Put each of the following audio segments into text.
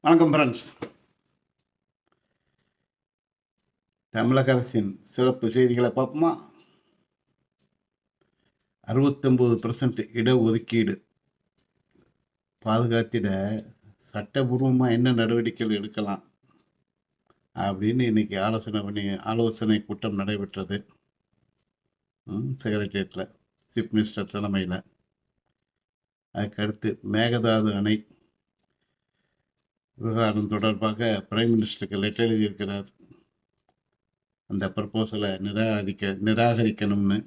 வணக்கம் ஃப்ரெண்ட்ஸ். தமிழக அரசின் சிறப்பு செய்திகளை பார்ப்போமா? 69% இடஒதுக்கீடு பாதுகாத்திட சட்டபூர்வமாக என்ன நடவடிக்கைகள் எடுக்கலாம் அப்படின்னு இன்னைக்கு ஆலோசனை கூட்டம் நடைபெற்றது செக்ரட்டேரியட்டில், சீஃப் மினிஸ்டர் தலைமையில். அதுக்கடுத்து மேகதாது அணை விவகாரம் தொடர்பாக பிரைம் மினிஸ்டருக்கு லெட்டர் எழுதியிருக்கிறார். அந்த ப்ரப்போசலை நிராகரிக்கணும்னு.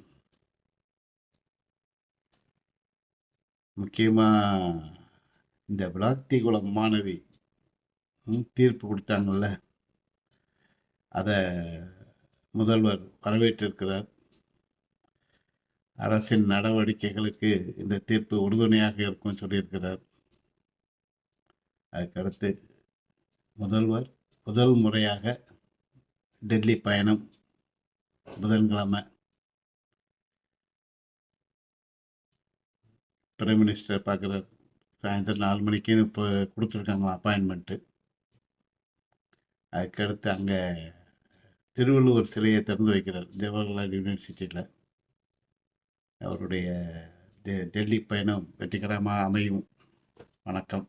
முக்கியமாக இந்த விளாத்திகுளம் மாணவி தீர்ப்பு கொடுத்தாங்கல்ல, அதை முதல்வர் வரவேற்றிருக்கிறார். அரசின் நடவடிக்கைகளுக்கு இந்த தீர்ப்பு உறுதுணையாக இருக்கும் சொல்லியிருக்கிறார். அதுக்கடுத்து முதல்வர் முதல் முறையாக டெல்லி பயணம், புதன்கிழமை. பிரைம் மினிஸ்டர் பார்க்குறார். சாயந்தரம் 4 மணிக்குன்னு இப்போ கொடுத்துருக்காங்களா அப்பாயின்மெண்ட்டு. அதுக்கடுத்து அங்கே திருவள்ளுவர் சிலையை திறந்து வைக்கிறார் ஜவஹர்லால் யூனிவர்சிட்டியில். அவருடைய டெல்லி பயணம் வெற்றிகரமாக அமையும். வணக்கம்.